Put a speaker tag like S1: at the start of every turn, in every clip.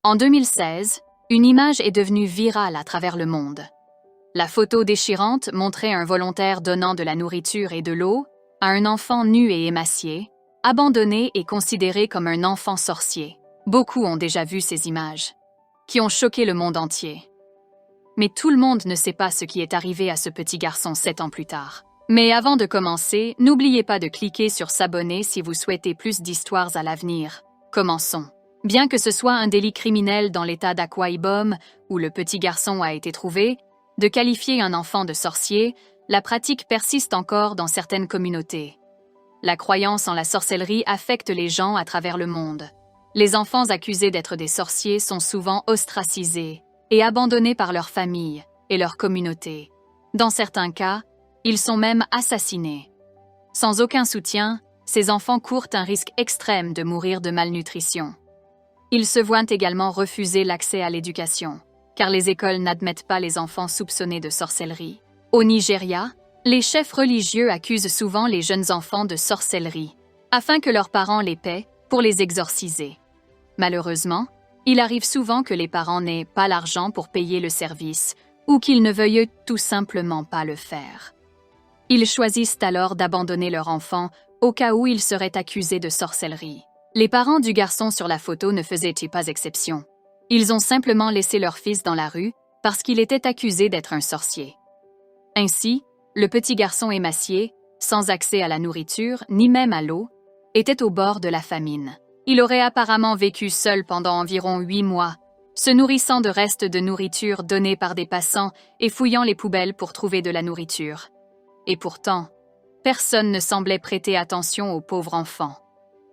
S1: En 2016, une image est devenue virale à travers le monde. La photo déchirante montrait un volontaire donnant de la nourriture et de l'eau à un enfant nu et émacié, abandonné et considéré comme un enfant sorcier. Beaucoup ont déjà vu ces images, qui ont choqué le monde entier. Mais tout le monde ne sait pas ce qui est arrivé à ce petit garçon 7 ans plus tard. Mais avant de commencer, n'oubliez pas de cliquer sur s'abonner si vous souhaitez plus d'histoires à l'avenir. Commençons. Bien que ce soit un délit criminel dans l'état d'Akwa Ibom, où le petit garçon a été trouvé, de qualifier un enfant de sorcier, la pratique persiste encore dans certaines communautés. La croyance en la sorcellerie affecte les gens à travers le monde. Les enfants accusés d'être des sorciers sont souvent ostracisés et abandonnés par leur famille et leur communauté. Dans certains cas, ils sont même assassinés. Sans aucun soutien, ces enfants courent un risque extrême de mourir de malnutrition. Ils se voient également refuser l'accès à l'éducation, car les écoles n'admettent pas les enfants soupçonnés de sorcellerie. Au Nigeria, les chefs religieux accusent souvent les jeunes enfants de sorcellerie, afin que leurs parents les paient pour les exorciser. Malheureusement, il arrive souvent que les parents n'aient pas l'argent pour payer le service ou qu'ils ne veuillent tout simplement pas le faire. Ils choisissent alors d'abandonner leur enfant au cas où il serait accusé de sorcellerie. Les parents du garçon sur la photo ne faisaient-ils pas exception? Ils ont simplement laissé leur fils dans la rue parce qu'il était accusé d'être un sorcier. Ainsi, le petit garçon émacié, sans accès à la nourriture ni même à l'eau, était au bord de la famine. Il aurait apparemment vécu seul pendant environ 8 mois, se nourrissant de restes de nourriture donnés par des passants et fouillant les poubelles pour trouver de la nourriture. Et pourtant, personne ne semblait prêter attention au pauvre enfant.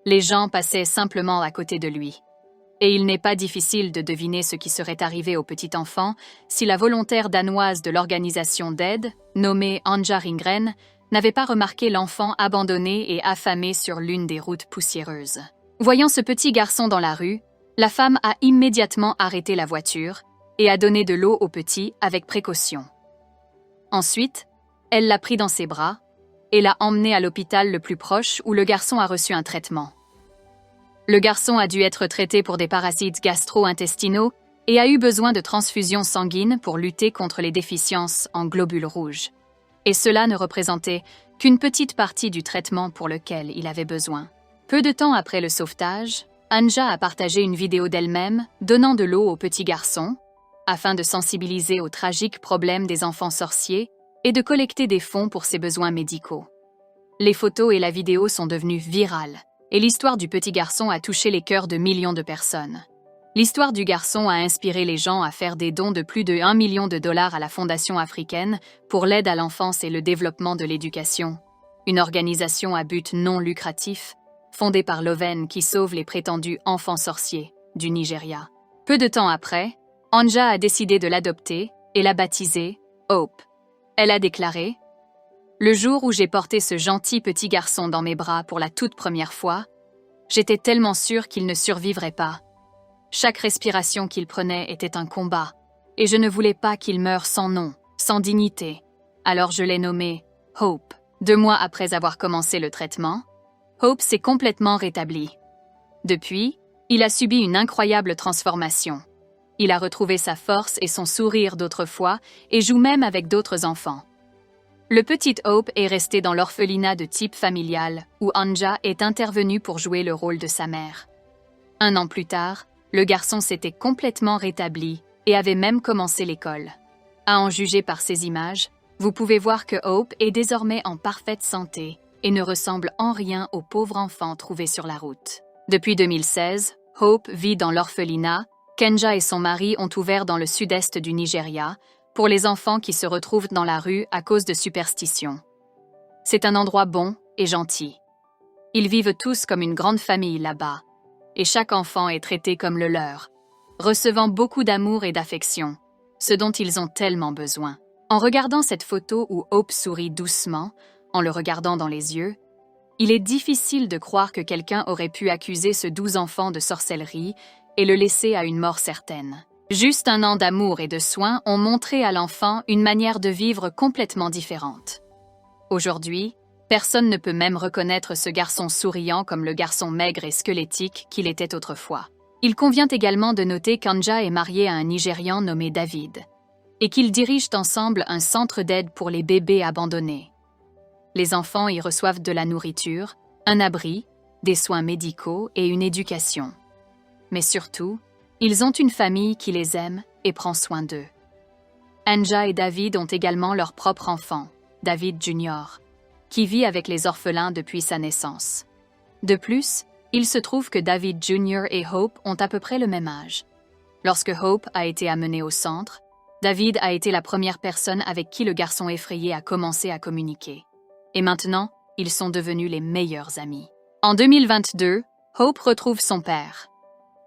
S1: Les gens passaient simplement à côté de lui. Et il n'est pas difficile de deviner ce qui serait arrivé au petit enfant si la volontaire danoise de l'organisation d'aide, nommée Anja Ringgren, n'avait pas remarqué l'enfant abandonné et affamé sur l'une des routes poussiéreuses. Voyant ce petit garçon dans la rue, la femme a immédiatement arrêté la voiture et a donné de l'eau au petit avec précaution. Ensuite, elle l'a pris dans ses bras et l'a emmené à l'hôpital le plus proche où le garçon a reçu un traitement. Le garçon a dû être traité pour des parasites gastro-intestinaux et a eu besoin de transfusions sanguines pour lutter contre les déficiences en globules rouges. Et cela ne représentait qu'une petite partie du traitement pour lequel il avait besoin. Peu de temps après le sauvetage, Anja a partagé une vidéo d'elle-même donnant de l'eau au petit garçon, afin de sensibiliser aux tragiques problèmes des enfants sorciers et de collecter des fonds pour ses besoins médicaux. Les photos et la vidéo sont devenues virales, et l'histoire du petit garçon a touché les cœurs de millions de personnes. L'histoire du garçon a inspiré les gens à faire des dons de plus de 1 million de dollars à la Fondation africaine pour l'aide à l'enfance et le développement de l'éducation, une organisation à but non lucratif, fondée par l'OVEN qui sauve les prétendus enfants sorciers du Nigeria. Peu de temps après, Anja a décidé de l'adopter et l'a baptisé Hope. Elle a déclaré « Le jour où j'ai porté ce gentil petit garçon dans mes bras pour la toute première fois, j'étais tellement sûre qu'il ne survivrait pas. Chaque respiration qu'il prenait était un combat, et je ne voulais pas qu'il meure sans nom, sans dignité. Alors je l'ai nommé Hope. 2 mois après avoir commencé le traitement, Hope s'est complètement rétabli. Depuis, il a subi une incroyable transformation. Il a retrouvé sa force et son sourire d'autrefois et joue même avec d'autres enfants. Le petit Hope est resté dans l'orphelinat de type familial où Anja est intervenue pour jouer le rôle de sa mère. 1 an plus tard, le garçon s'était complètement rétabli et avait même commencé l'école. À en juger par ces images, vous pouvez voir que Hope est désormais en parfaite santé et ne ressemble en rien au pauvre enfant trouvé sur la route. Depuis 2016, Hope vit dans l'orphelinat qu'Anja et son mari ont ouvert dans le sud-est du Nigeria pour les enfants qui se retrouvent dans la rue à cause de superstitions. C'est un endroit bon et gentil. Ils vivent tous comme une grande famille là-bas, et chaque enfant est traité comme le leur, recevant beaucoup d'amour et d'affection, ce dont ils ont tellement besoin. En regardant cette photo où Hope sourit doucement, en le regardant dans les yeux, il est difficile de croire que quelqu'un aurait pu accuser ce doux enfant de sorcellerie et le laisser à une mort certaine. Juste 1 an d'amour et de soins ont montré à l'enfant une manière de vivre complètement différente. Aujourd'hui, personne ne peut même reconnaître ce garçon souriant comme le garçon maigre et squelettique qu'il était autrefois. Il convient également de noter qu'Anja est mariée à un Nigérian nommé David et qu'ils dirigent ensemble un centre d'aide pour les bébés abandonnés. Les enfants y reçoivent de la nourriture, un abri, des soins médicaux et une éducation. Mais surtout, ils ont une famille qui les aime et prend soin d'eux. Anja et David ont également leur propre enfant, David Jr., qui vit avec les orphelins depuis sa naissance. De plus, il se trouve que David Jr. et Hope ont à peu près le même âge. Lorsque Hope a été amené au centre, David a été la première personne avec qui le garçon effrayé a commencé à communiquer. Et maintenant, ils sont devenus les meilleurs amis. En 2022, Hope retrouve son père.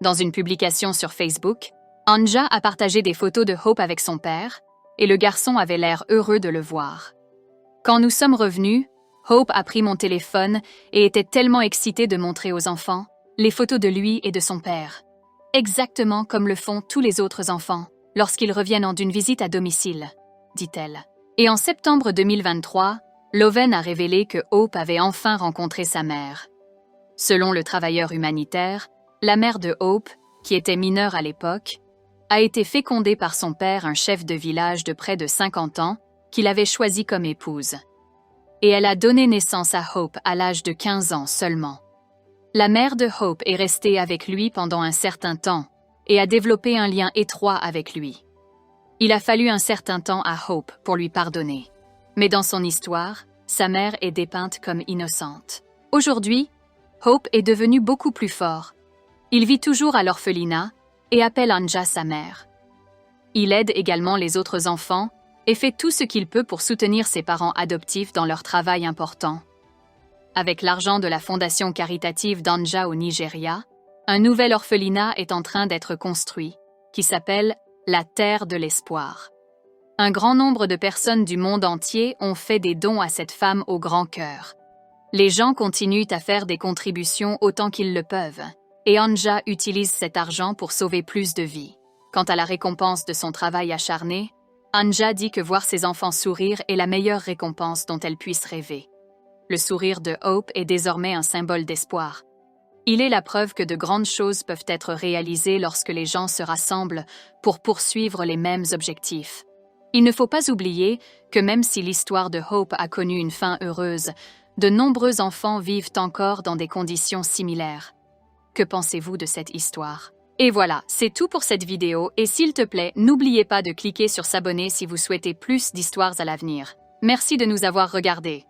S1: Dans une publication sur Facebook, Anja a partagé des photos de Hope avec son père, et le garçon avait l'air heureux de le voir. Quand nous sommes revenus, Hope a pris mon téléphone et était tellement excité de montrer aux enfants les photos de lui et de son père, exactement comme le font tous les autres enfants lorsqu'ils reviennent d'une visite à domicile, dit-elle. Et en septembre 2023, Loven a révélé que Hope avait enfin rencontré sa mère. Selon le travailleur humanitaire, la mère de Hope, qui était mineure à l'époque, a été fécondée par son père, un chef de village de près de 50 ans, qu'il avait choisi comme épouse. Et elle a donné naissance à Hope à l'âge de 15 ans seulement. La mère de Hope est restée avec lui pendant un certain temps et a développé un lien étroit avec lui. Il a fallu un certain temps à Hope pour lui pardonner. Mais dans son histoire, sa mère est dépeinte comme innocente. Aujourd'hui, Hope est devenu beaucoup plus fort. Il vit toujours à l'orphelinat et appelle Anja sa mère. Il aide également les autres enfants et fait tout ce qu'il peut pour soutenir ses parents adoptifs dans leur travail important. Avec l'argent de la fondation caritative d'Anja au Nigeria, un nouvel orphelinat est en train d'être construit, qui s'appelle la Terre de l'Espoir. Un grand nombre de personnes du monde entier ont fait des dons à cette femme au grand cœur. Les gens continuent à faire des contributions autant qu'ils le peuvent, et Anja utilise cet argent pour sauver plus de vies. Quant à la récompense de son travail acharné, Anja dit que voir ses enfants sourire est la meilleure récompense dont elle puisse rêver. Le sourire de Hope est désormais un symbole d'espoir. Il est la preuve que de grandes choses peuvent être réalisées lorsque les gens se rassemblent pour poursuivre les mêmes objectifs. Il ne faut pas oublier que même si l'histoire de Hope a connu une fin heureuse, de nombreux enfants vivent encore dans des conditions similaires. Que pensez-vous de cette histoire? Et voilà, c'est tout pour cette vidéo et s'il te plaît, n'oubliez pas de cliquer sur s'abonner si vous souhaitez plus d'histoires à l'avenir. Merci de nous avoir regardés.